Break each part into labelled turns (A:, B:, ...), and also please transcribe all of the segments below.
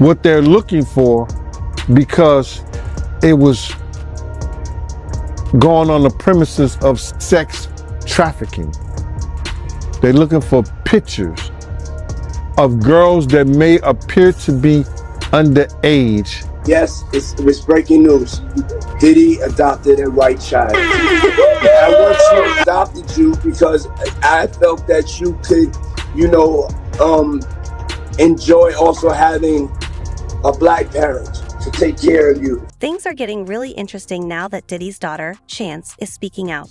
A: what they're looking for because it was going on the premises of sex trafficking. They're looking for pictures of girls that may appear to be underage.
B: Yes, it's breaking news. Diddy adopted a white child. I once adopted you because I felt that you could, enjoy also having a black parent to take care of you.
C: Things are getting really interesting now that Diddy's daughter, Chance, is speaking out.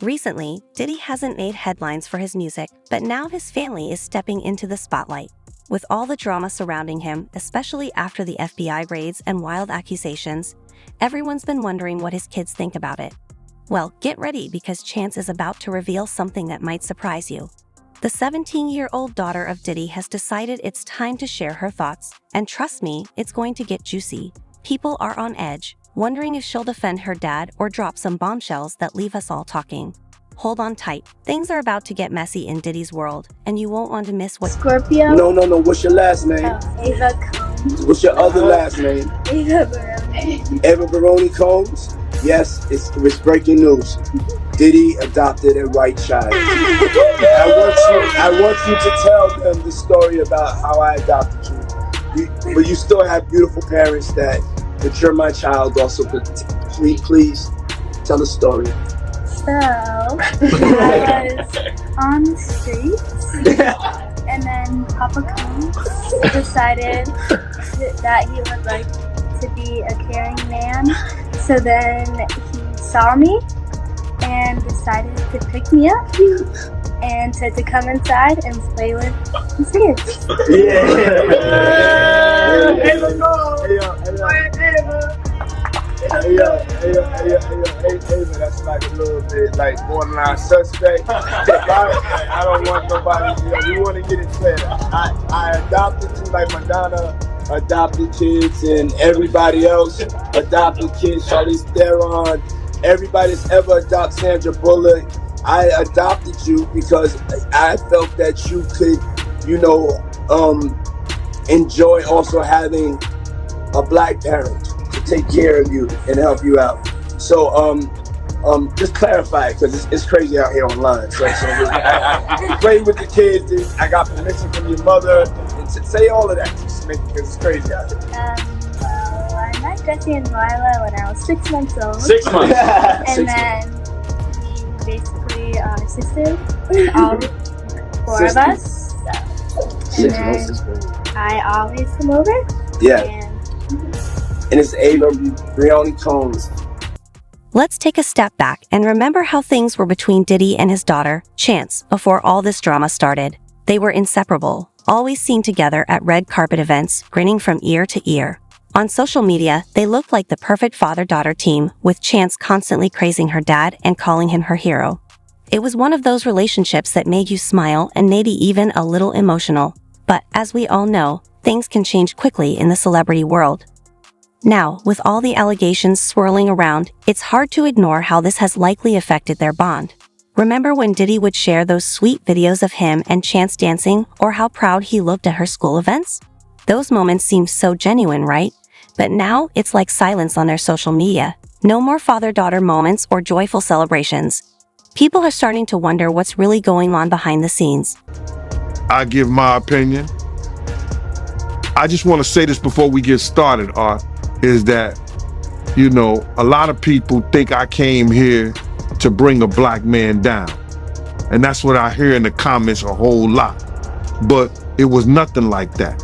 C: Recently, Diddy hasn't made headlines for his music, but now his family is stepping into the spotlight. With all the drama surrounding him, especially after the FBI raids and wild accusations, everyone's been wondering what his kids think about it. Well, get ready because Chance is about to reveal something that might surprise you. The 17-year-old daughter of Diddy has decided it's time to share her thoughts, and trust me, it's going to get juicy. People are on edge, wondering if she'll defend her dad or drop some bombshells that leave us all talking. Hold on tight. Things are about to get messy in Diddy's world, and you won't want to miss what—
D: Scorpio?
B: No. What's your last name?
D: Ava Combs.
B: What's your other last name?
D: Ava Baroni.
B: Ava Baroni Combs? Yes, it's breaking news. Diddy adopted a white child. I want you to tell them the story about how I adopted you. But you still have beautiful parents that you're my child also. Please tell the story.
D: So, I was on the streets, and then Papa Combs decided that he would like to be a caring man. So then he saw me and decided to pick me up and said to come inside and play with his kids.
B: Hey, that's like a little bit like borderline suspect. I don't want nobody, we want to get it clear. I adopted you like Madonna adopted kids and everybody else adopted kids. Charlize Theron, everybody's ever adopted Sandra Bullock. I adopted you because I felt that you could, enjoy also having a black parent to take care of you and help you out. So just clarify it because it's crazy out here online. So I play with the kids. I got permission from your mother. And say all of that just because it's crazy out here.
D: Well, I met Jesse and Lila when I was 6 months old.
B: 6 months.
D: And then we basically are sisters, all 4 of us. So. And then I always come over.
B: Yeah. And it's Ava Baroni Combs.
C: Let's take a step back and remember how things were between Diddy and his daughter, Chance, before all this drama started. They were inseparable, always seen together at red carpet events, grinning from ear to ear. On social media, they looked like the perfect father-daughter team, with Chance constantly praising her dad and calling him her hero. It was one of those relationships that made you smile and maybe even a little emotional. But as we all know, things can change quickly in the celebrity world. Now, with all the allegations swirling around, it's hard to ignore how this has likely affected their bond. Remember when Diddy would share those sweet videos of him and Chance dancing, or how proud he looked at her school events? Those moments seemed so genuine, right? But now, it's like silence on their social media. No more father-daughter moments or joyful celebrations. People are starting to wonder what's really going on behind the scenes.
A: I give my opinion. I just want to say this before we get started, is that, a lot of people think I came here to bring a black man down. And that's what I hear in the comments a whole lot. But it was nothing like that.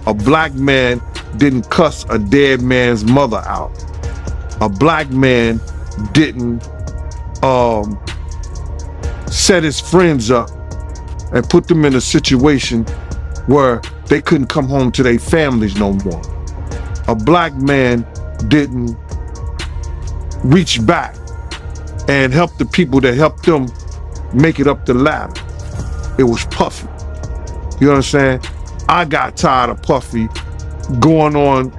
A: A black man didn't cuss a dead man's mother out. A black man didn't set his friends up and put them in a situation where they couldn't come home to their families no more. A black man didn't reach back and help the people that helped them make it up the ladder. It was Puffy. You know what I'm saying? I got tired of Puffy going on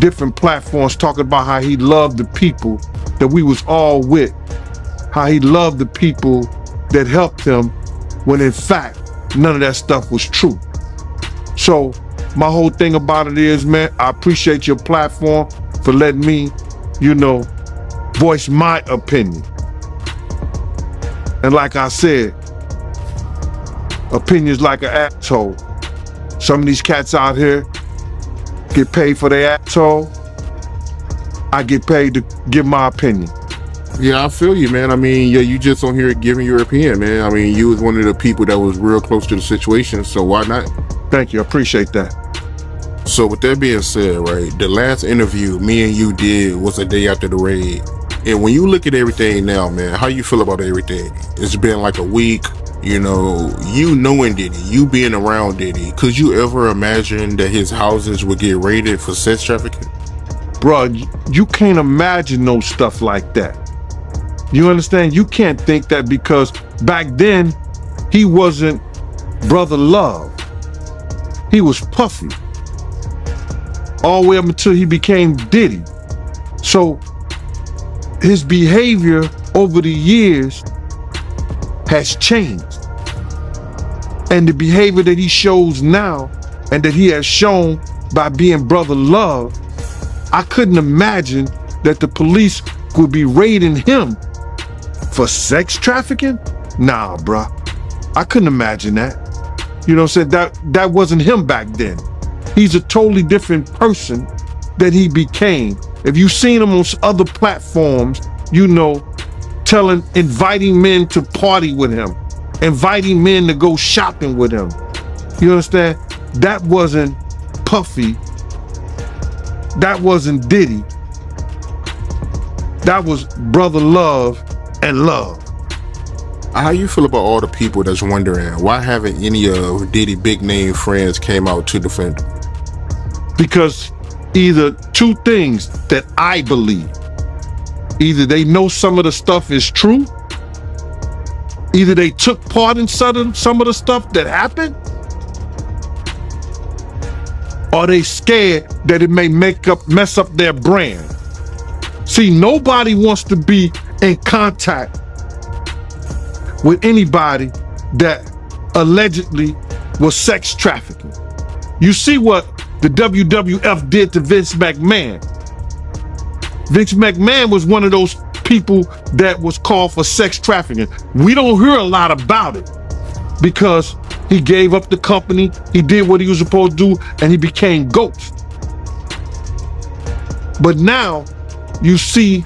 A: different platforms talking about how he loved the people that we was all with, how he loved the people that helped him, when in fact, none of that stuff was true. So my whole thing about it is, man, I appreciate your platform for letting me, voice my opinion. And like I said, opinions like an asshole. Some of these cats out here get paid for their asshole. I get paid to give my opinion.
E: Yeah, I feel you, man. I mean, yeah, you just on here giving your opinion, man. I mean, you was one of the people that was real close to the situation, so why not?
A: Thank you, I appreciate that.
E: So with that being said, right, the last interview me and you did was a day after the raid. And when you look at everything now, man, how you feel about everything? It's been like a week, you knowing Diddy, you being around Diddy. Could you ever imagine that his houses would get raided for sex trafficking?
A: Bruh, you can't imagine no stuff like that. You understand? You can't think that because back then, he wasn't Brother Love. He was Puffy. All the way up until he became Diddy. So his behavior over the years has changed. And the behavior that he shows now and that he has shown by being Brother Love, I couldn't imagine that the police would be raiding him for sex trafficking? Nah, bruh. I couldn't imagine that. You know what I'm saying? That wasn't him back then. He's a totally different person that he became. If you've seen him on other platforms, inviting men to party with him, inviting men to go shopping with him. You understand? That wasn't Puffy. That wasn't Diddy. That was Brother Love and Love.
E: How you feel about all the people that's wondering why haven't any of Diddy big name friends came out to defend him?
A: Because either two things that I believe. Either they know some of the stuff is true, either they took part in some of the stuff that happened, or they scared that it may mess up their brand. See, nobody wants to be in contact with anybody that allegedly was sex trafficking. You see what the WWF did to Vince McMahon. Vince McMahon was one of those people that was called for sex trafficking. We don't hear a lot about it because he gave up the company, he did what he was supposed to do, and he became Ghost. But now you see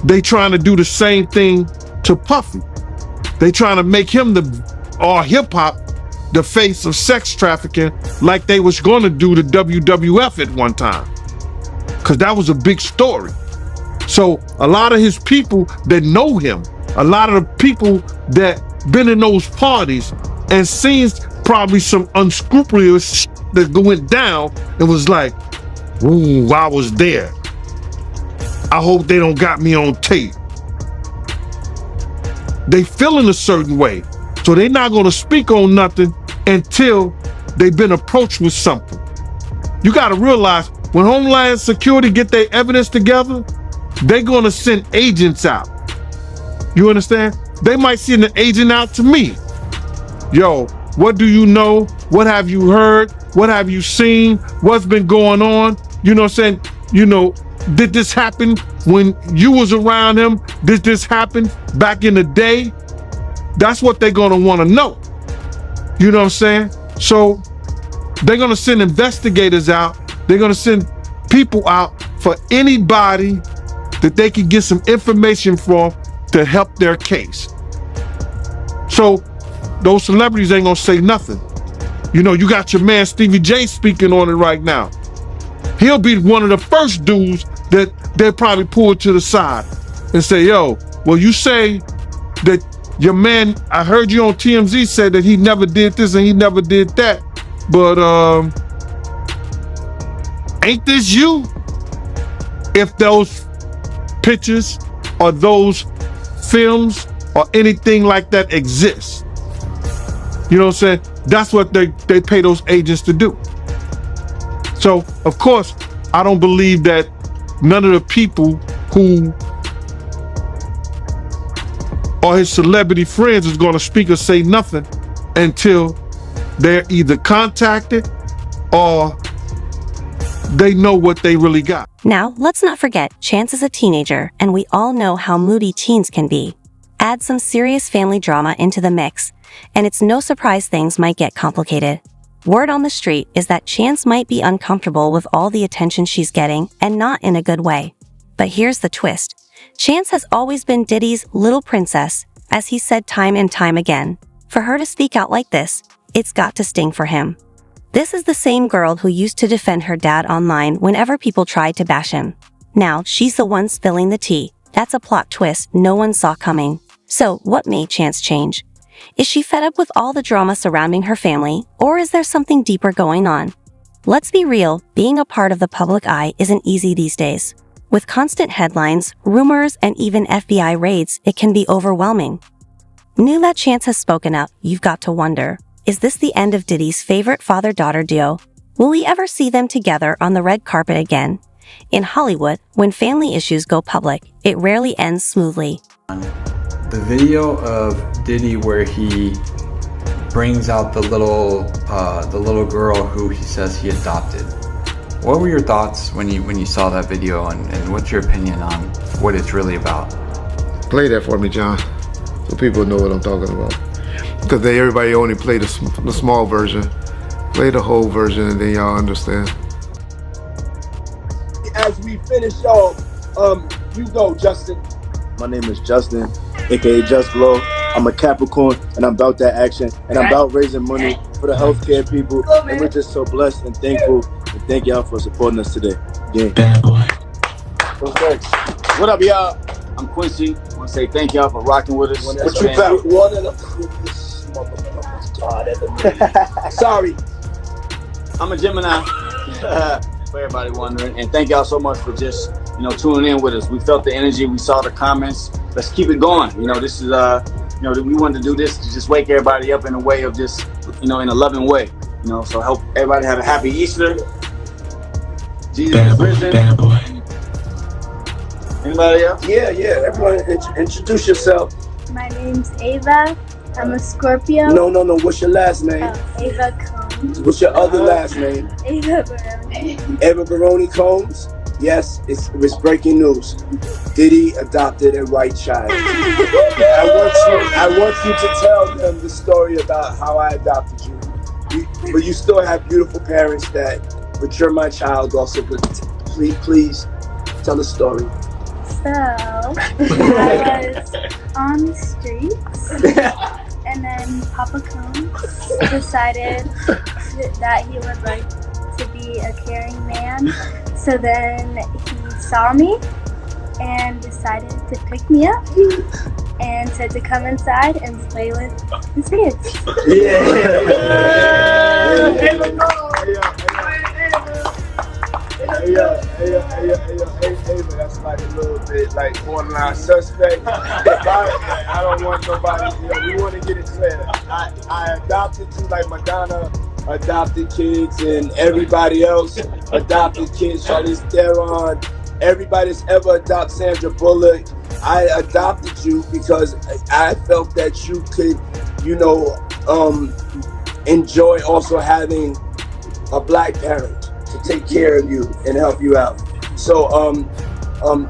A: they trying to do the same thing to Puffy. They trying to make him hip hop the face of sex trafficking like they was gonna do to WWF at one time. Cause that was a big story. So a lot of his people that know him, a lot of the people that been in those parties and seen probably some unscrupulous shit that went down and was like, ooh, I was there. I hope they don't got me on tape. They feeling a certain way. So they're not gonna speak on nothing until they've been approached with something. You gotta realize when Homeland Security get their evidence together, they're gonna send agents out. You understand? They might send an agent out to me. Yo, what do you know? What have you heard? What have you seen? What's been going on? You know what I'm saying? Did this happen when you was around him? Did this happen back in the day? That's what they're gonna wanna know. You know what I'm saying? So they're gonna send investigators out. They're gonna send people out for anybody that they can get some information from to help their case. So those celebrities ain't gonna say nothing. You got your man Stevie J speaking on it right now. He'll be one of the first dudes that they'll probably pull to the side and say, yo, well, you say that your man, I heard you on TMZ said that he never did this and he never did that, but ain't this you? If those pictures or those films or anything like that exists. You know what I'm saying? That's what they pay those agents to do. So, of course, I don't believe that none of the people who are his celebrity friends is going to speak or say nothing until they're either contacted or they know what they really got.
C: Now, let's not forget, Chance is a teenager, and we all know how moody teens can be. Add some serious family drama into the mix, and it's no surprise things might get complicated. Word on the street is that Chance might be uncomfortable with all the attention she's getting, and not in a good way. But here's the twist. Chance has always been Diddy's little princess, as he said time and time again. For her to speak out like this, it's got to sting for him. This is the same girl who used to defend her dad online whenever people tried to bash him. Now, she's the one spilling the tea. That's a plot twist no one saw coming. So, what made Chance change? Is she fed up with all the drama surrounding her family, or is there something deeper going on? Let's be real, being a part of the public eye isn't easy these days. With constant headlines, rumors, and even FBI raids, it can be overwhelming. Now that Chance has spoken up, you've got to wonder, is this the end of Diddy's favorite father-daughter duo? Will we ever see them together on the red carpet again? In Hollywood, when family issues go public, it rarely ends smoothly.
F: The video of Diddy where he brings out the little girl who he says he adopted. What were your thoughts when you saw that video, and what's your opinion on what it's really about?
A: Play that for me, John, so people know what I'm talking about. Because everybody only play the small version. Play the whole version and then y'all understand.
B: As we finish off, you go, Justin.
G: My name is Justin, aka Just Glow. I'm a Capricorn, and I'm about that action, and I'm about raising money for the healthcare people. And we're just so blessed and thankful. And thank y'all for supporting us today. Yeah.
B: What's next?
H: What up, y'all? I'm Quincy. I want to say thank y'all for rocking with us.
B: What you found? One of the coolest motherfuckers God ever made. Sorry.
H: I'm a Gemini, for everybody wondering. And thank y'all so much for just, tuning in with us. We felt the energy. We saw the comments. Let's keep it going. This is, we wanted to do this to just wake everybody up in a way of just, in a loving way. So help everybody have a happy Easter. Jesus is risen. Anybody else?
B: Yeah. Everyone, introduce yourself.
D: My name's Ava. I'm a Scorpio.
B: No. What's your last name?
D: Ava Combs.
B: What's your other last name?
D: Ava Baroni.
B: Eva Baroni Combs. Yes, it's breaking news. Diddy adopted a white child. I want you to tell them the story about how I adopted you. But you still have beautiful parents but you're my child also. But please tell the story.
D: So, I was on the streets, and then Papa Combs decided that he would like to be a caring man. So then he saw me and decided to pick me up and said to come inside and play with his kids.
B: Hey, that's like a little bit like borderline suspect. I don't want nobody, we want to get it clear. I adopted you like Madonna adopted kids and everybody else adopted kids. Charlize Theron, everybody that's ever adopted Sandra Bullock. I adopted you because I felt that you could, enjoy also having a black parent to take care of you and help you out. So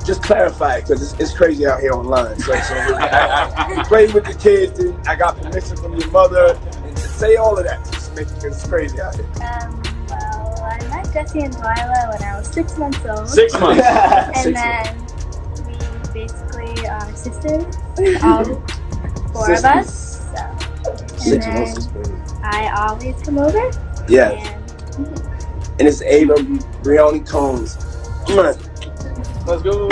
B: just clarify it, because it's crazy out here online. So I played with the kids and I got permission from your mother and to say all of that. Just make it, because it's crazy out here.
D: Well, I met Jesse and Delilah when I was 6 months old.
H: 6 months.
D: And then we basically are sisters, all 4 of us. So.
B: 6 months.
D: I always come over.
B: Yeah. And it's Ava Brioni Combs. Come on. Let's go.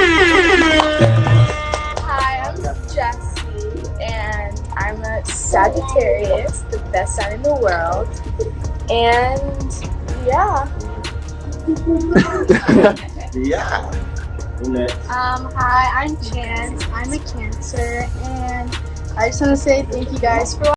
I: Hi, I'm Jessie, and I'm a Sagittarius, the best sign in the world. And yeah.
J: Hi, I'm Chance. I'm a Cancer, and I just want to say thank you guys for